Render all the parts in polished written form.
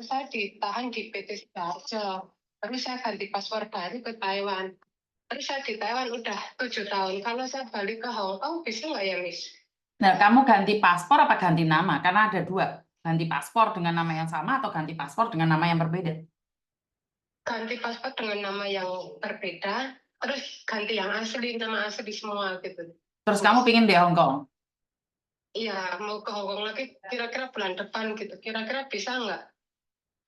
Saya ditahan di PT Sidoarjo. Terus saya ganti paspor baru ke Taiwan. Terus saya di Taiwan udah 7 tahun. Kalau saya balik ke Hong Kong, bisa nggak ya, Miss? Nah, kamu ganti paspor apa ganti nama? Karena ada dua. Ganti paspor dengan nama yang sama atau ganti paspor dengan nama yang berbeda. Ganti paspor dengan nama yang berbeda, terus ganti yang asli, nama asli semua gitu. Terus kamu Miss. pingin di Hong Kong? Iya, mau ke Hong Kong lagi kira-kira bulan depan gitu. Kira-kira bisa nggak?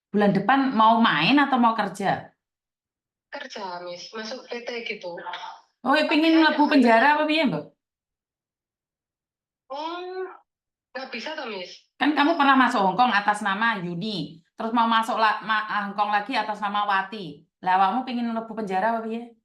Bulan depan mau main atau mau kerja? Kerja, Miss. Masuk PT gitu. Oh, ya Tapi pingin ada mlebu banyak. penjara apa piye, Mbak? Oh, nggak bisa tuh, Miss. Kan kamu pernah masuk Hong Kong atas nama Yuni, terus mau masuk Hong Kong lagi atas nama Wati. Lah, kamu pingin mlebu penjara apa piye?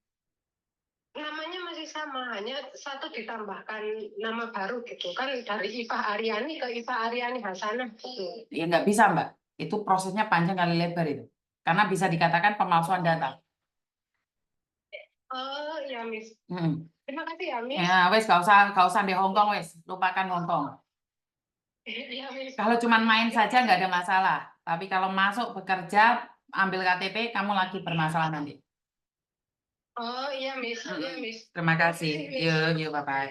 Namanya masih sama, hanya satu ditambahkan nama baru gitu. Kan dari Iva Aryani ke Iva Aryani Hasanah gitu. Ya nggak bisa, Mbak. Itu prosesnya panjang kali lebar itu. Karena bisa dikatakan pemalsuan data. Oh, ya, Miss. Hmm. Terima kasih ya, Miss. Ya, wes gak usah di Hong Kong, wes. Lupakan Hong Kong. Iya, Miss. Kalau cuman main Terima saja nggak kasih. ada masalah. Tapi kalau masuk bekerja, ambil KTP, kamu lagi bermasalah nanti. Oh, iya, Miss. Iya, Mm-mm. Miss. Terima Terima kasih. kasih, Miss. Yuk, yuk, bye-bye.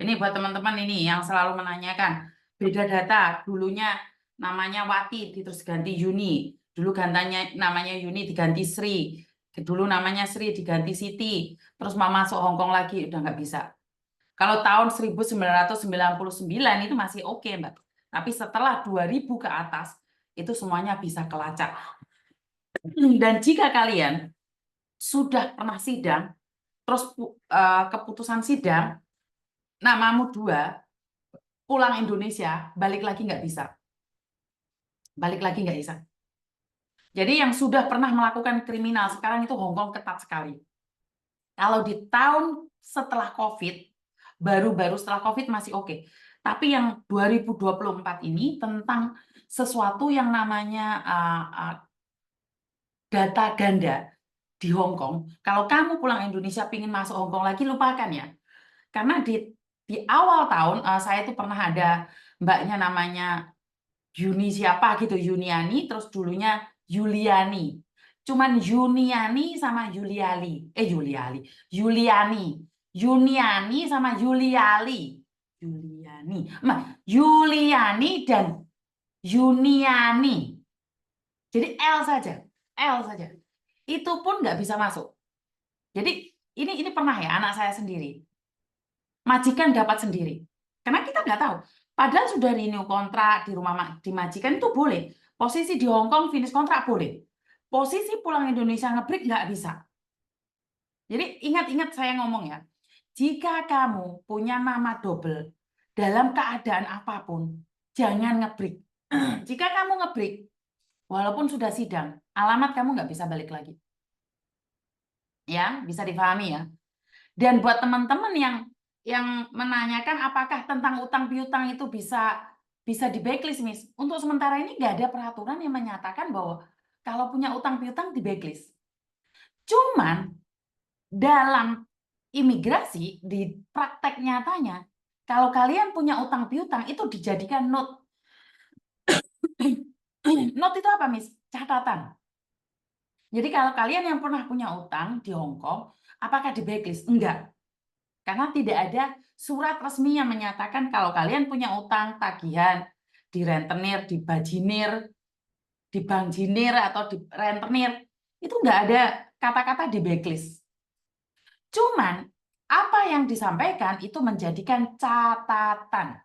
Ini buat teman-teman ini yang selalu menanyakan beda data. Dulunya namanya Wati, terus ganti Yuni. Dulu gantannya namanya Yuni diganti Sri. Dulu namanya Sri diganti Siti. Terus mau masuk Hong Kong lagi udah nggak bisa. Kalau tahun 1999 itu masih oke, Mbak. Tapi setelah 2000 ke atas itu semuanya bisa kelacak. Dan jika kalian sudah pernah sidang, terus keputusan sidang namamu dua, pulang Indonesia, balik lagi nggak bisa. Balik lagi nggak bisa. Jadi yang sudah pernah melakukan kriminal, sekarang itu Hong Kong ketat sekali. Kalau di tahun setelah COVID, baru-baru setelah COVID masih oke. Tapi yang 2024 ini tentang sesuatu yang namanya data ganda di Hong Kong. Kalau kamu pulang Indonesia pingin masuk Hong Kong lagi, lupakan ya. Karena di awal tahun saya itu pernah ada mbaknya namanya Yuni siapa gitu, Yuniani, terus dulunya Yuliani. Cuman Yuniani sama Yuliani. Yuniani sama Yuliani dan Yuniani. Jadi L saja, L saja. Itu pun nggak bisa masuk. Jadi ini pernah ya anak saya sendiri. Majikan dapat sendiri. Karena kita nggak tahu. Padahal sudah renew kontrak di rumah di majikan itu boleh. Posisi di Hong Kong finish kontrak boleh. Posisi pulang Indonesia ngebreak nggak bisa. Jadi ingat-ingat saya ngomong ya. Jika kamu punya nama double dalam keadaan apapun, jangan ngebreak. Jika kamu ngebreak, walaupun sudah sidang, alamat kamu nggak bisa balik lagi. Ya, bisa dipahami ya. Dan buat teman-teman yang menanyakan apakah tentang utang piutang itu bisa di blacklist, Miss. Untuk sementara ini nggak ada peraturan yang menyatakan bahwa kalau punya utang piutang di blacklist. Cuman dalam imigrasi di praktek nyatanya, kalau kalian punya utang piutang itu dijadikan note. Note itu apa, Miss? Catatan. Jadi kalau kalian yang pernah punya utang di Hong Kong, apakah di blacklist? Enggak. Karena tidak ada surat resmi yang menyatakan kalau kalian punya utang tagihan di rentenir, di bajinir, di bank jinir, atau di rentenir. Itu nggak ada kata-kata di blacklist. Cuman, apa yang disampaikan itu menjadikan catatan.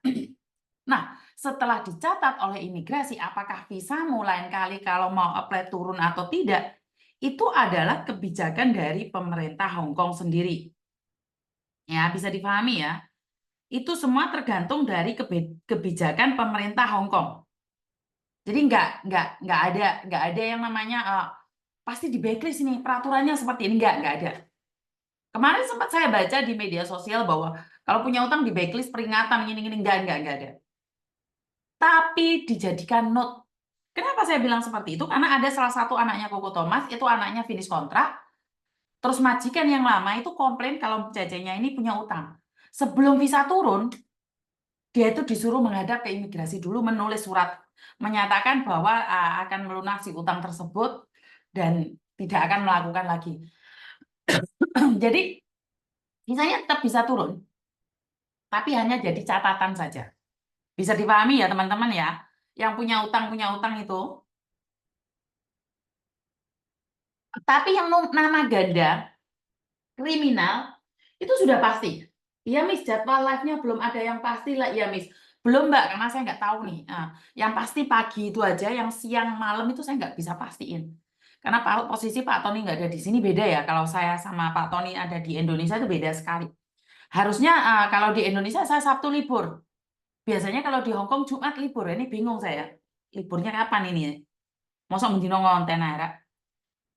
Nah, setelah dicatat oleh imigrasi, apakah visamu lain kali kalau mau apply turun atau tidak, itu adalah kebijakan dari pemerintah Hong Kong sendiri. Ya, bisa dipahami ya. Itu semua tergantung dari kebijakan pemerintah Hong Kong. Jadi nggak ada yang namanya pasti di blacklist ini peraturannya seperti ini nggak ada. Kemarin sempat saya baca di media sosial bahwa kalau punya utang di blacklist peringatan gini nggak ada. Tapi dijadikan note. Kenapa saya bilang seperti itu? Karena ada salah satu anaknya Koko Thomas itu anaknya finish kontrak. Terus majikan yang lama itu komplain kalau jajanya ini punya utang. Sebelum visa turun, dia itu disuruh menghadap ke imigrasi dulu menulis surat menyatakan bahwa akan melunasi utang tersebut dan tidak akan melakukan lagi. Jadi sisanya tetap bisa turun, tapi hanya jadi catatan saja. Bisa dipahami ya teman-teman ya, yang punya utang itu. Tapi yang nama ganda kriminal itu sudah pasti. Iya Miss, jadwal live-nya belum ada yang pasti lah. Iya Miss, belum Mbak, karena saya nggak tahu nih. Nah, yang pasti pagi itu aja, yang siang malam itu saya nggak bisa pastiin. Karena posisi Pak Tony nggak ada di sini beda ya. Kalau saya sama Pak Tony ada di Indonesia itu beda sekali. Harusnya kalau di Indonesia saya Sabtu libur. Biasanya kalau di Hong Kong Jumat libur. Ini bingung saya. Liburnya kapan ini? Masa mendino ngonten aja.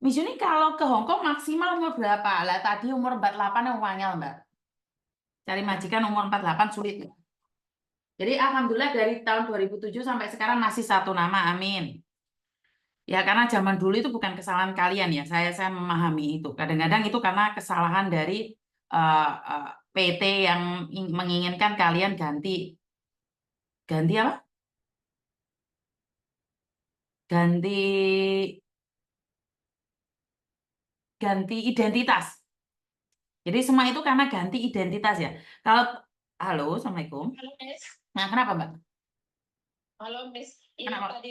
Miss Yuni kalau ke Hong Kong maksimal umur berapa? Lah tadi umur 48 yang wangel, Mbak. Cari majikan umur 48 sulit. Jadi alhamdulillah dari tahun 2007 sampai sekarang masih satu nama, amin. Ya karena zaman dulu itu bukan kesalahan kalian ya, saya memahami itu. Kadang-kadang itu karena kesalahan dari PT yang menginginkan kalian ganti apa? Ganti identitas. Jadi semua itu karena ganti identitas ya. Kalau halo, assalamualaikum. Halo, Miss. Nah, kenapa Mbak? Halo, Miss. Ini Kenapa? tadi